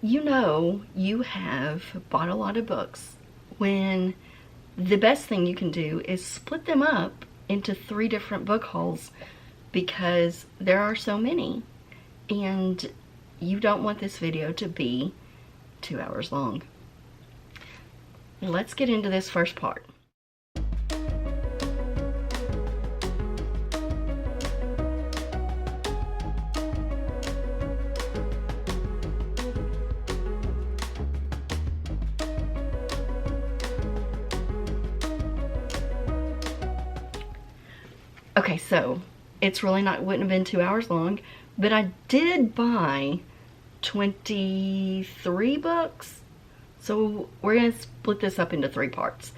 you know you have bought a lot of books when the best thing you can do is split them up into 3 different book hauls, because there are so many and you don't want this video to be 2 hours long. Let's get into this first part. Okay, so it's really wouldn't have been 2 hours long, but I did buy 23 books. So we're going to split this up into 3 parts.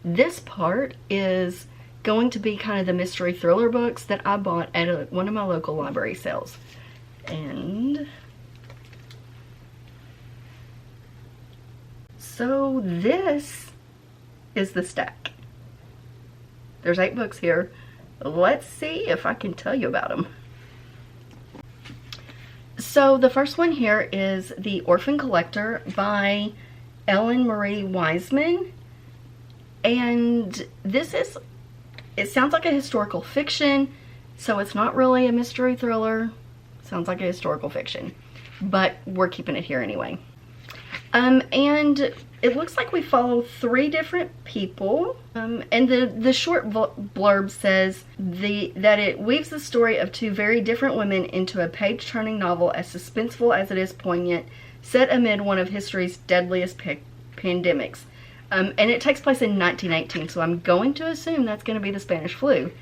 This part is going to be kind of the mystery thriller books that I bought at one of my local library sales. And so this is the stack. There's 8 books here. Let's see if I can tell you about them. So the first one here is The Orphan Collector by Ellen Marie Wiseman. And this is, it sounds like a historical fiction, so it's not really a mystery thriller. Sounds like a historical fiction, but we're keeping it here anyway. And it looks like we follow 3 different people. And the short blurb says that it weaves the story of 2 very different women into a page-turning novel as suspenseful as it is poignant, set amid one of history's deadliest pandemics. And it takes place in 1918, so I'm going to assume that's going to be the Spanish flu.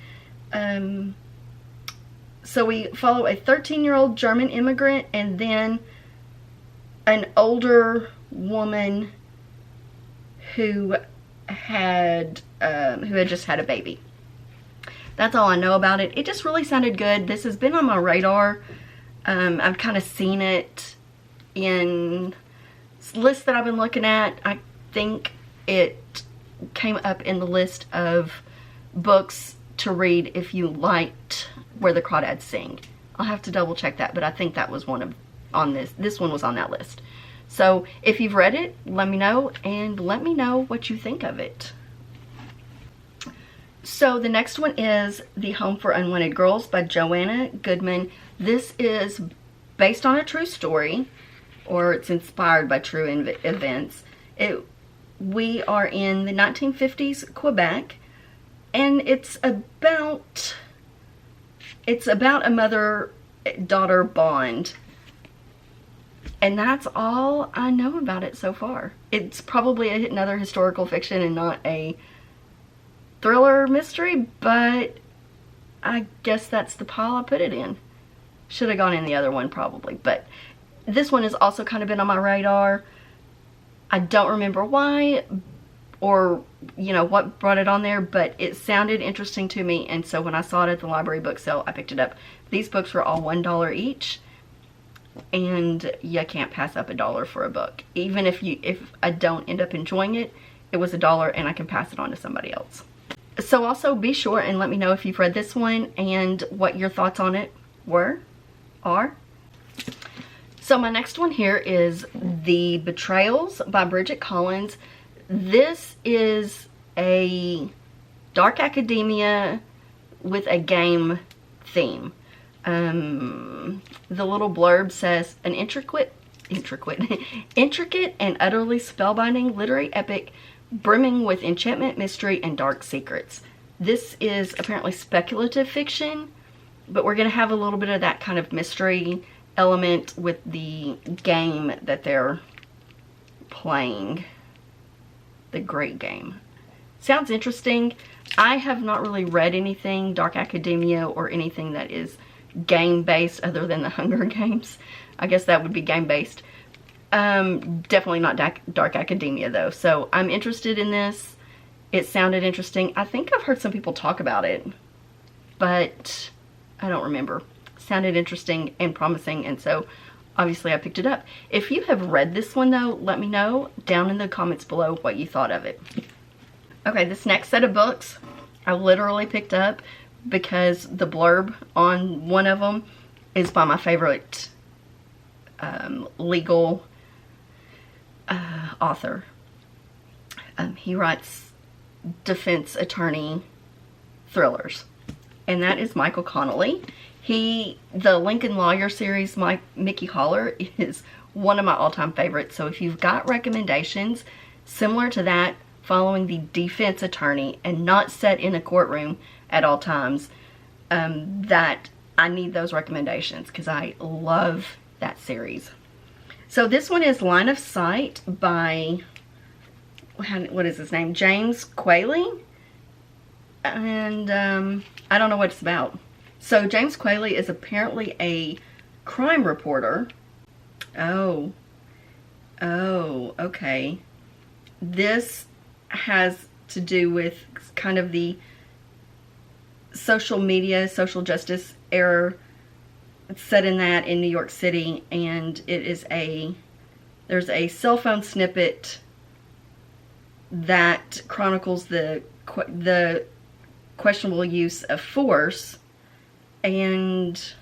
So we follow a 13-year-old German immigrant and then an older woman who had just had a baby. That's all I know about it. It just really sounded good. This has been on my radar. I've kind of seen it in lists that I've been looking at. I think it came up in the list of books to read if you liked Where the Crawdads Sing. I'll have to double check that, but I think that was this one was on that list. So if you've read it, let me know, and let me know what you think of it. So the next one is The Home for Unwanted Girls by Joanna Goodman. This is based on a true story, or it's inspired by true events. We are in the 1950s Quebec, and it's about a mother-daughter bond. And that's all I know about it so far. It's probably another historical fiction and not a thriller mystery, but I guess that's the pile I put it in. Should have gone in the other one probably, but this one has also kind of been on my radar. I don't remember why or, you know, what brought it on there, but it sounded interesting to me, and so when I saw it at the library book sale, I picked it up. These books were all $1 each. And you can't pass up $1 for a book. Even if I don't end up enjoying it, it was $1 and I can pass it on to somebody else. So also be sure and let me know if you've read this one and what your thoughts on it are. So my next one here is The Betrayals by Bridget Collins. This is a dark academia with a game theme. The little blurb says, an intricate and utterly spellbinding literary epic brimming with enchantment, mystery, and dark secrets. This is apparently speculative fiction, but we're going to have a little bit of that kind of mystery element with the game that they're playing. The Great Game. Sounds interesting. I have not really read anything dark academia or anything that is game-based other than the Hunger Games. I guess that would be game-based. Definitely not dark academia though. So I'm interested in this. It sounded interesting. I think I've heard some people talk about it, but I don't remember. Sounded interesting and promising, and so obviously I picked it up. If you have read this one though, let me know down in the comments below what you thought of it. Okay, this next set of books I literally picked up because the blurb on one of them is by my favorite legal author. He writes defense attorney thrillers, and that is Michael Connelly. The Lincoln Lawyer series, Mickey Haller, is one of my all-time favorites. So if you've got recommendations similar to that, following the defense attorney and not set in a courtroom at all times, that I need those recommendations because I love that series. So this one is Line of Sight by, what is his name? James Qualley. And I don't know what it's about. So James Qualley is apparently a crime reporter. Oh, okay. This has to do with kind of the social media, social justice era. It's set in that in New York City, and it is there's a cell phone snippet that chronicles the questionable use of force, and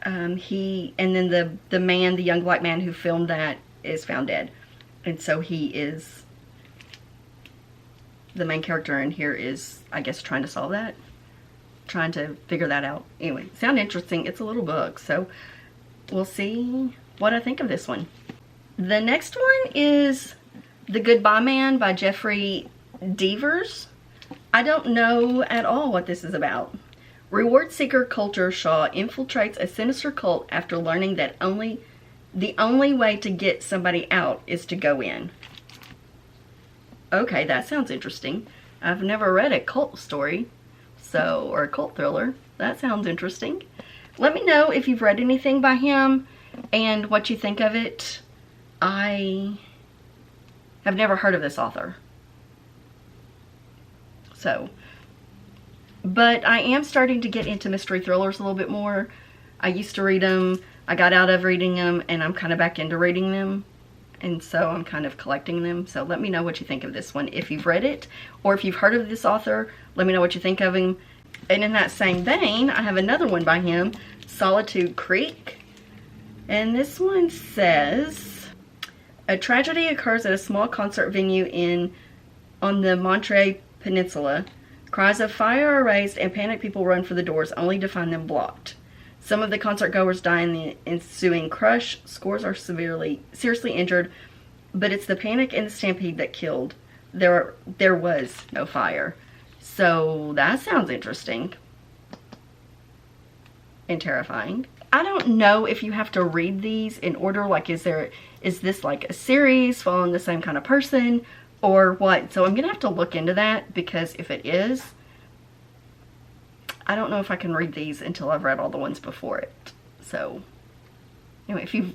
then the young black man who filmed that is found dead, and so he is the main character in here is, I guess, trying to solve that, trying to figure that out. Anyway, sound interesting. It's a little book, so we'll see what I think of this one. The next one is The Goodbye Man by Jeffrey Devers. I don't know at all what this is about. Reward seeker Culture Shaw infiltrates a sinister cult after learning that the only way to get somebody out is to go in. Okay, that sounds interesting. I've never read a cult story, or a cult thriller. That sounds interesting. Let me know if you've read anything by him and what you think of it. I have never heard of this author. But I am starting to get into mystery thrillers a little bit more. I used to read them. I got out of reading them, and I'm kind of back into reading them. And so I'm kind of collecting them. So let me know what you think of this one. If you've read it, or if you've heard of this author, let me know what you think of him. And in that same vein, I have another one by him, Solitude Creek. And this one says, a tragedy occurs at a small concert venue on the Monterey Peninsula. Cries of fire are raised and panicked people run for the doors, only to find them blocked. Some of the concert goers die in the ensuing crush. Scores are seriously injured, but it's the panic and the stampede that killed. There was no fire. So that sounds interesting and terrifying. I don't know if you have to read these in order. Like, is this like a series following the same kind of person or what? So I'm gonna have to look into that, because if it is, I don't know if I can read these until I've read all the ones before it. So anyway, if you've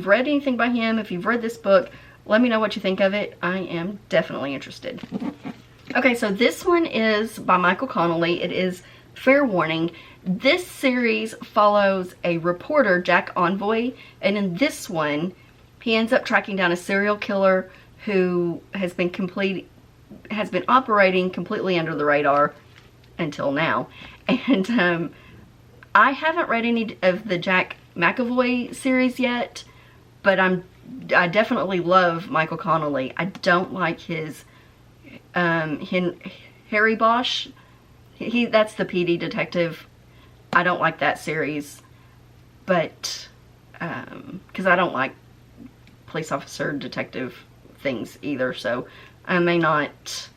read anything by him, if you've read this book, let me know what you think of it. I am definitely interested. Okay, so this one is by Michael Connelly. It is Fair Warning. This series follows a reporter, Jack Envoy, and in this one, he ends up tracking down a serial killer who has been operating completely under the radar until now. And I haven't read any of the Jack McAvoy series yet, but I definitely love Michael Connelly. I don't like his Harry Bosch. That's the PD detective. I don't like that series, but because I don't like police officer detective things either, so I may not.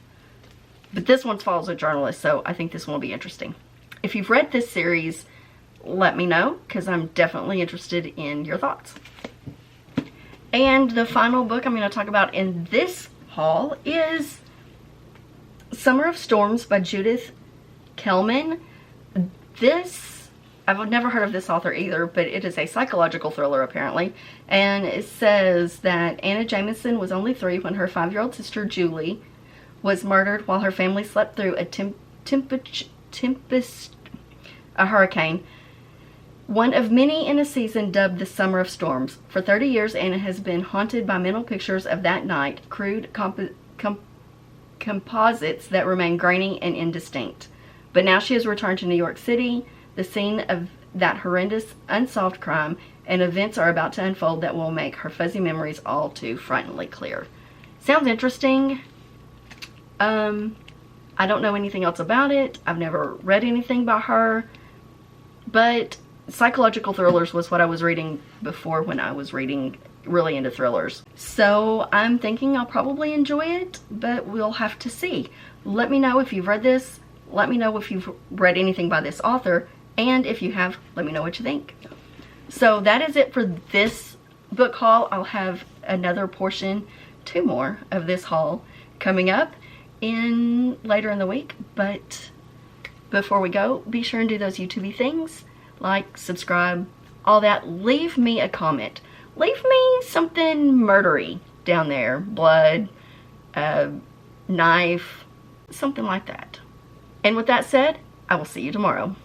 But this one follows a journalist, so I think this one will be interesting. If you've read this series, let me know, because I'm definitely interested in your thoughts. And the final book I'm going to talk about in this haul is Summer of Storms by Judith Kelman. I've never heard of this author either, but it is a psychological thriller apparently. And it says that Anna Jameson was only 3 when her 5-year-old sister Julie was murdered while her family slept through a hurricane. One of many in a season dubbed the Summer of Storms. For 30 years, Anna has been haunted by mental pictures of that night, crude composites that remain grainy and indistinct. But now she has returned to New York City, the scene of that horrendous unsolved crime, and events are about to unfold that will make her fuzzy memories all too frighteningly clear. Sounds interesting. I don't know anything else about it. I've never read anything by her, but psychological thrillers was what I was reading before when I was reading really into thrillers. So I'm thinking I'll probably enjoy it, but we'll have to see. Let me know if you've read this. Let me know if you've read anything by this author, and if you have, let me know what you think. So that is it for this book haul. I'll have another portion, 2 more of this haul coming up later in the week. But before we go, be sure and do those YouTube things, like, subscribe, all that. Leave me a comment. Leave me something murdery down there, blood, knife, something like that. And with that said, I will see you tomorrow.